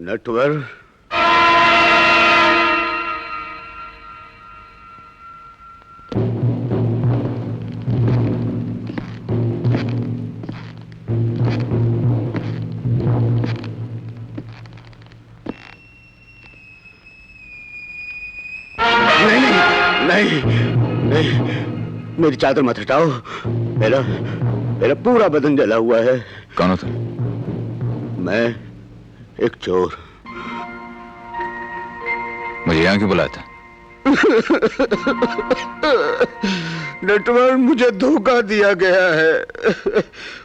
नटवर, नहीं, मेरी चादर मत हटाओ। मेरा मेरा पूरा बदन जला हुआ है। कौन हो तुम? मैं एक चोर। मुझे यहाँ क्यों बुलाया था? नटवर, मुझे धोखा दिया गया है।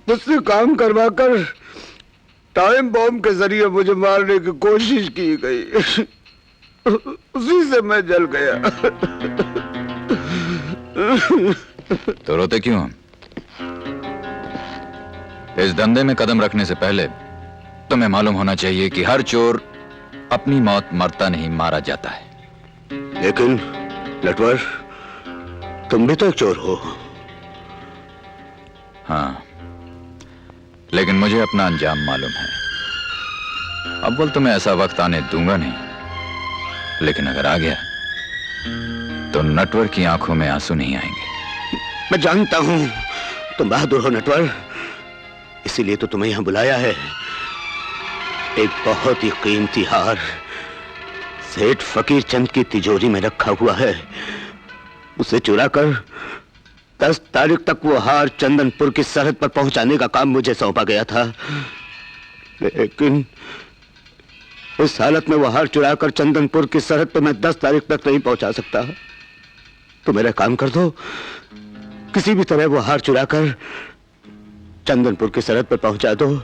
मुझसे काम करवाकर टाइम बॉम्ब के जरिए मुझे मारने की कोशिश की गई। उसी से मैं जल गया। तो रोते क्यों? इस धंधे में कदम रखने से पहले तुम्हें मालूम होना चाहिए कि हर चोर अपनी मौत मरता नहीं, मारा जाता है। लेकिन नटवर, तुम भी तो एक चोर हो। हाँ, लेकिन मुझे अपना अंजाम मालूम है। अव्वल तुम्हें ऐसा वक्त आने दूंगा नहीं, लेकिन अगर आ गया तो नटवर की आंखों में आंसू नहीं आएंगे। मैं जानता हूं तुम बहादुर हो नटवर, इसीलिए तो तुम्हें यहां बुलाया है। एक बहुत ही कीमती हार सेठ फकीर चंद की तिजोरी में रखा हुआ है। उसे चुराकर 10 तारीख तक वो हार चंदनपुर की सरहद पर पहुंचाने का काम मुझे सौंपा गया था। लेकिन इस हालत में वो हार चुराकर चंदनपुर की सरहद पर मैं 10 तारीख तक नहीं पहुंचा सकता। तो मेरा काम कर दो, किसी भी तरह वो हार चुराकर चंदनपुर की सरहद पर पहुंचा दो।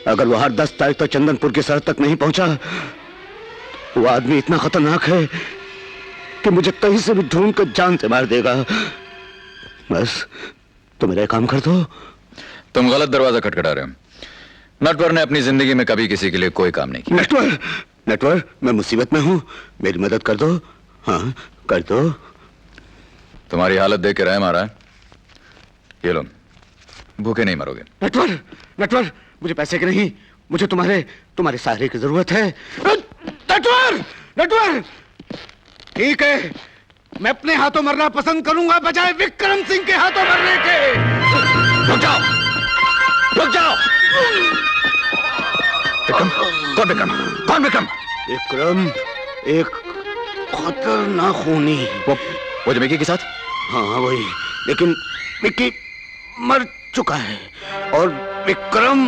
अगर वो हार 10 तारीख तक चंदनपुर की सरहद तक नहीं पहुंचा, वो आदमी इतना खतरनाक है कि मुझे कहीं से भी ढूंढ कर जान से मार देगा। बस तो मेरा काम कर दो। तुम गलत दरवाजा खटखटा रहे हो। नटवर ने अपनी जिंदगी में कभी किसी के लिए कोई काम नहीं किया। नटवर, मैं मुसीबत में हूं, मेरी मदद कर दो। हाँ, कर दो। तुम्हारी हालत देख के रहम आ रहा है। ये लो, भूखे नहीं मरोगे। नटवर, मुझे पैसे की नहीं, मुझे तुम्हारे सहारे की जरूरत है। नटवर, ठीक है, मैं अपने हाथों मरना पसंद करूंगा बजाय विक्रम सिंह के हाथों मरने के। रुक जाओ। कौन विक्रम? विक्रम एक खतरनाक खूनी। वो जो मिकी के साथ? हाँ, वही। लेकिन मिकी मर चुका है और विक्रम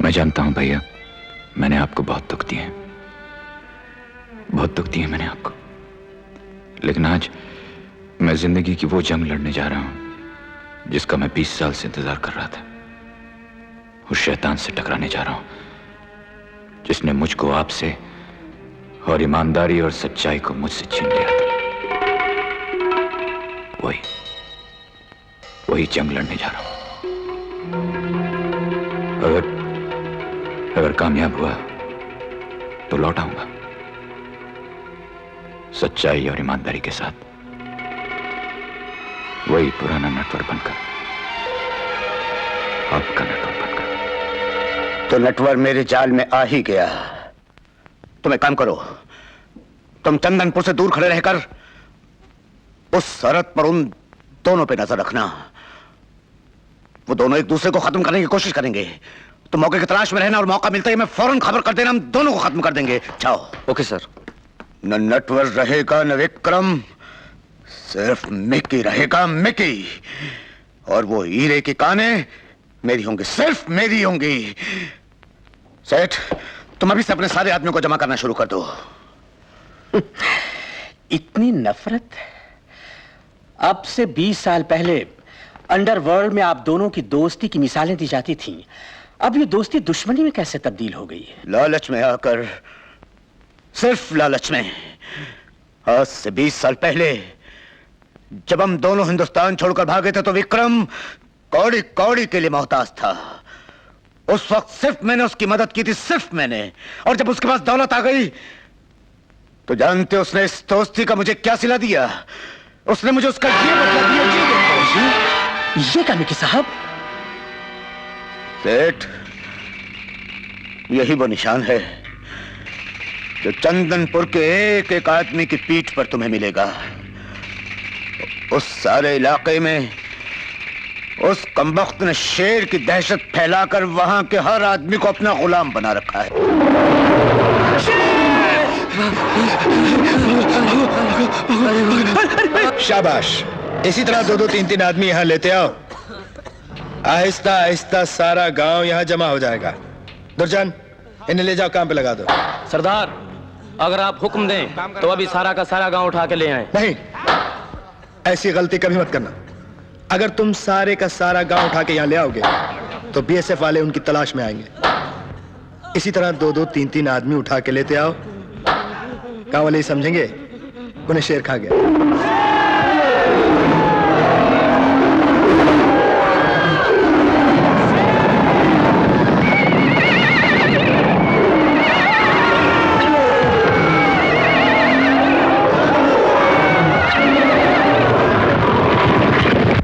मैं जानता हूं भैया, मैंने आपको बहुत दुख दिए, मैंने आपको। लेकिन आज मैं जिंदगी की वो जंग लड़ने जा रहा हूं जिसका मैं 20 साल से इंतजार कर रहा था। उस शैतान से टकराने जा रहा हूं जिसने मुझको आपसे और ईमानदारी और सच्चाई को मुझसे छीन लिया था। वही जंग लड़ने जा रहा हूं। अगर कामयाब हुआ तो लौट आऊंगा सच्चाई और ईमानदारी के साथ, वही पुराना नटवर बनकर, आपका नटवर बनकर। तो नटवर मेरे जाल में आ ही गया। तुम एक काम करो, तुम चंदनपुर से दूर खड़े रहकर उस सरहद पर उन दोनों पे नजर रखना। वो दोनों एक दूसरे को खत्म करने की कोशिश करेंगे। तो मौके की तलाश में रहना और मौका मिलता ही मैं फौरन खबर कर देना, हम दोनों को खत्म कर देंगे। जाओ। Okay sir. न नटवर रहेगा न विक्रम, सिर्फ मिकी रहेगा, मिकी। और वो हीरे की कानें मेरी होंगी, सिर्फ मेरी होंगी। सेठ, तुम अभी से अपने सारे आदमियों को जमा करना शुरू कर दो। इतनी नफरत? अब से 20 साल पहले अंडरवर्ल्ड में आप दोनों की दोस्ती की मिसालें दी जाती थीं। अब ये दोस्ती दुश्मनी में कैसे तब्दील हो गई है? लालच में आकर, सिर्फ लालच में। आज से 20 साल पहले जब हम दोनों हिंदुस्तान छोड़कर भागे थे तो विक्रम कौड़ी कौड़ी के लिए मोहताज था। उस वक्त सिर्फ मैंने उसकी मदद की थी, सिर्फ मैंने। और जब उसके पास दौलत आ गई तो जानते उसने इस दोस्ती का मुझे क्या सिला दिया? उसने मुझे उसका ये बदला दिया। ये कामिकी साहब, सेठ, यही वो निशान है जो चंदनपुर के एक एक आदमी की पीठ पर तुम्हें मिलेगा। उस सारे इलाके में उस कमबख्त ने शेर की दहशत फैलाकर वहां के हर आदमी को अपना गुलाम बना रखा है। शाबाश, इसी तरह 2-2, 3-3 आदमी यहाँ लेते आओ। आहिस्ता आहिस्ता सारा गांव यहाँ जमा हो जाएगा। दुर्जन, इन्हें ले जाओ, काम पे लगा दो। सरदार, अगर आप हुक्म दें तो अभी सारा का सारा गांव उठा के ले आए। नहीं, ऐसी गलती कभी मत करना। अगर तुम सारे का सारा गांव उठा के यहाँ ले आओगे तो बीएसएफ वाले उनकी तलाश में आएंगे। इसी तरह 2-2, 3-3 आदमी उठा के लेते आओ। गांव वाले समझेंगे उन्हें शेर खा गया।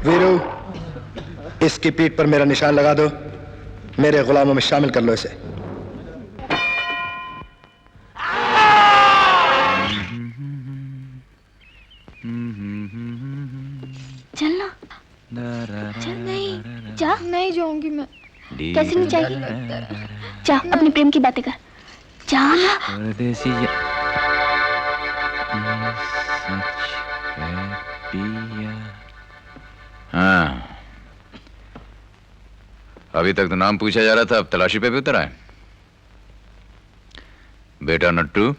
वीरू, इसकी पीठ पर मेरा निशान लगा दो। मेरे गुलामों में शामिल कर लो इसे। चलना। चल नहीं, जा। नहीं जाऊंगी मैं। कैसे नहीं चाहिए? जा, अपने प्रेम की बातें कर। जा। परदेसी हाँ, अभी तक तो नाम पूछा जा रहा था, अब तलाशी पे भी उतर आए। बेटा नट्टू,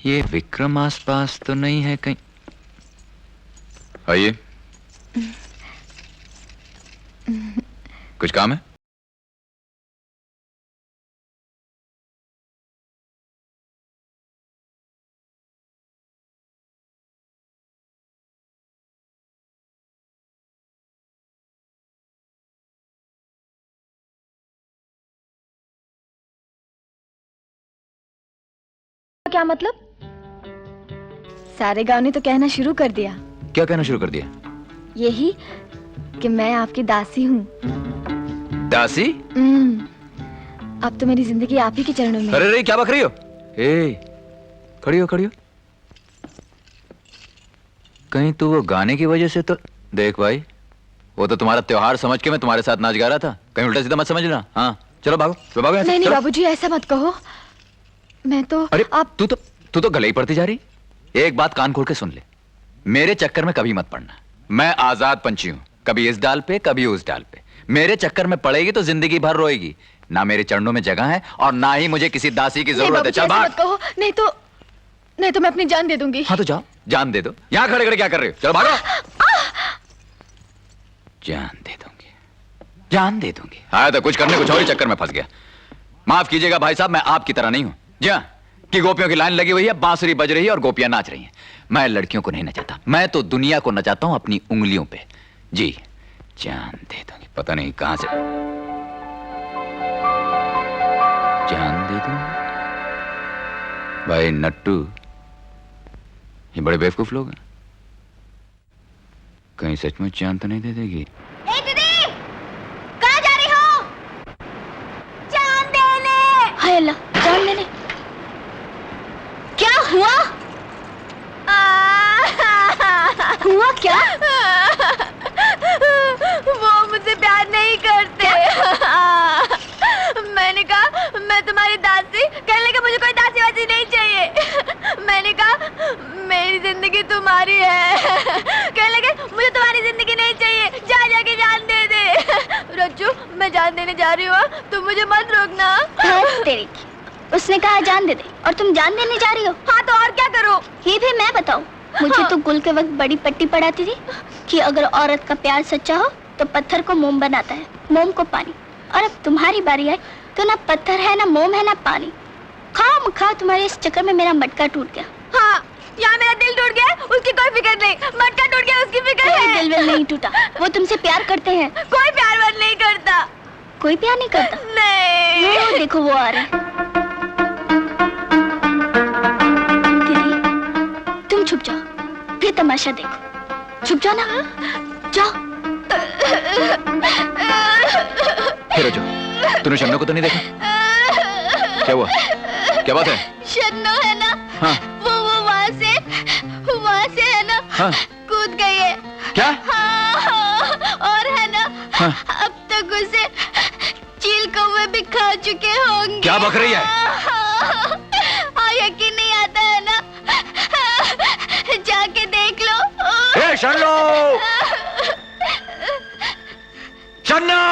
ये विक्रम आसपास तो नहीं है कहीं? आइए। कुछ काम है? क्या मतलब? सारे गांव ने तो कहना शुरू कर दिया। क्या कहना शुरू कर दिया? यही कि मैं आपकी दासी हूँ। दासी? अब तो मेरी जिंदगी आप ही के चरणों में। अरे क्या बक रही हो? खड़ी हो, खड़ी हो। कहीं तू वो गाने की वजह से तो देख भाई, वो तो तुम्हारा त्योहार समझ के मैं तुम्हारे साथ नाच गा रहा था। कहीं उल्टा सीधा मत समझना। हाँ चलो भागो, भागो। नहीं बाबूजी, ऐसा मत कहो। मैं तो अरे आप तू तो गले ही पड़ती जा रही। एक बात कान खोल के सुन ले, मेरे चक्कर में कभी मत पड़ना। मैं आजाद पंछी हूं, कभी इस डाल पे कभी उस डाल पे। मेरे चक्कर में पड़ेगी तो जिंदगी भर रोएगी। ना मेरे चरणों में जगह है और ना ही मुझे किसी दासी की जरूरत है। चल भाग। मत कहो, नहीं तो मैं अपनी जान दे दूंगी। हाँ तो जाओ, जान दे दो। यहां खड़े खड़े क्या कर रहे हो? चलो भागो। जान दे दूंगी, जान दे दूंगी। आया तो कुछ करने, कुछ और ही चक्कर में फंस गया। माफ कीजिएगा भाई साहब, मैं आपकी तरह नहीं हूं। जी हाँ, कि गोपियों की लाइन लगी हुई है, बांसुरी बज रही है और गोपियां नाच रही हैं। मैं लड़कियों को नहीं नचाता, मैं तो दुनिया को नचाता हूं अपनी उंगलियों पे। जी, जान दे दूंगी। पता नहीं कहां से जान दे दूं। भाई नट्टू, ये बड़े बेवकूफ लोग हैं। कहीं सचमुच जान तो नहीं दे देगी? दीदी, कहाँ जा रही हो? जान देने। हाय अल्लाह, जान देने। क्या हुआ? हुआ क्या? वो मुझसे प्यार नहीं करते। मैंने कहा मैं तुम्हारी दासी, कहने लगे मुझे कोई दासी वासी नहीं चाहिए। मैंने कहा मेरी जिंदगी तुम्हारी है, कहने लगे मुझे तुम्हारी जिंदगी नहीं चाहिए, जा जाके जान दे दे। रज्जू, मैं जान देने जा रही हूँ, तुम मुझे मत रोकना। तेरी, उसने कहा जान दे दे और तुम जान देने जा रही हो? हाँ तो और क्या करो? ये भी मैं बताऊं? मुझे तो गुल के वक्त बड़ी पट्टी पढ़ाती थी कि अगर औरत का प्यार सच्चा हो तो पत्थर को मोम बनाता है, मोम को पानी। और अब तुम्हारी बारी आई तो ना पत्थर है, ना मोम है, ना पानी। खाओ खाओ, तुम्हारे इस चक्कर में मेरा मटका टूट गया। हाँ, यहाँ मेरा दिल टूट गया, उसकी कोई फिक्र नहीं। मटका टूट गया, उसकी फिक्र है। दिल विल नहीं टूटा, वो तुमसे प्यार करते हैं। कोई प्यार वार नहीं करता। कोई प्यार नहीं करता? नहीं। वो देखो वो आ रहे हैं। दीदी तुम छुप जाओ, फिर तमाशा देखो। छुप जाओ ना, जाओ। फिर जो तूने शन्नो को तो नहीं देखा? क्या हुआ? क्या बात है? शन्नो है ना? हाँ। वो वहाँ से है ना? हाँ। कूद गई है। क्या? हाँ, और है ना? हाँ। अब तक उसे चील कौवे भी खा चुके होंगे। क्या बक रही है? हाँ, यकीन नहीं आता है ना? जाके देख लो। ए शन्नो! शन्नो!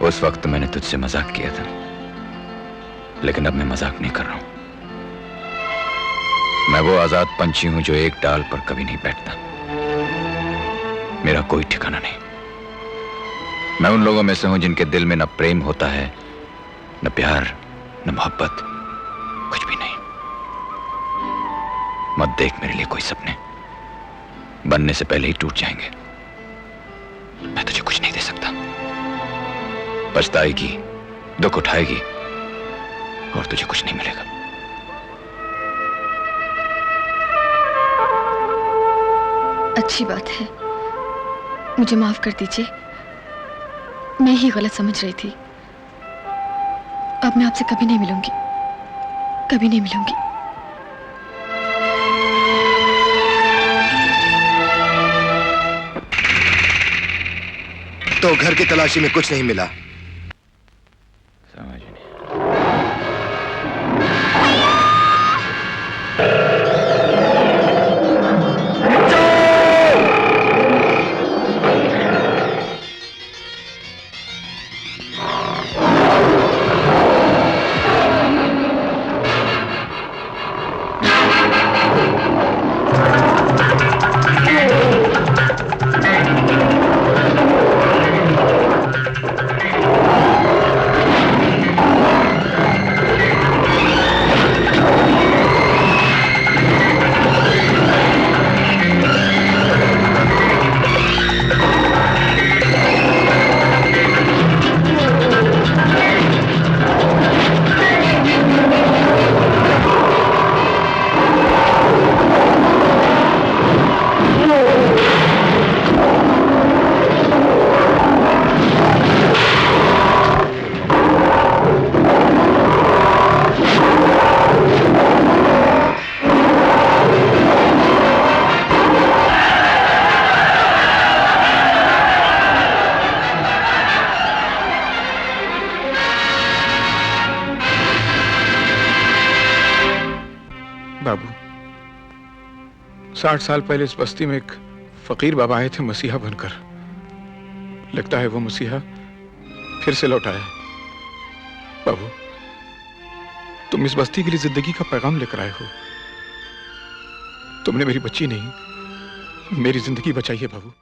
उस वक्त मैंने तुझसे मजाक किया था, लेकिन अब मैं मजाक नहीं कर रहा हूं। मैं वो आजाद पंछी हूं जो एक डाल पर कभी नहीं बैठता। मेरा कोई ठिकाना नहीं। मैं उन लोगों में से हूं जिनके दिल में न प्रेम होता है, न प्यार, न मोहब्बत, कुछ भी नहीं। मत देख मेरे लिए कोई सपने, बनने से पहले ही टूट जाएंगे। मैं तुझे कुछ नहीं दे सकता। पछताएगी, दुख उठाएगी, और तुझे कुछ नहीं मिलेगा। अच्छी बात है, मुझे माफ कर दीजिए। मैं ही गलत समझ रही थी। अब मैं आपसे कभी नहीं मिलूंगी, कभी नहीं मिलूंगी। तो घर की तलाशी में कुछ नहीं मिला? समझ नहीं। बाबू, 60 साल पहले इस बस्ती में एक फकीर बाबा आए थे मसीहा बनकर। लगता है वो मसीहा फिर से लौट आया। बाबू, तुम इस बस्ती के लिए जिंदगी का पैगाम लेकर आए हो। तुमने मेरी बच्ची नहीं, मेरी जिंदगी बचाई है बाबू।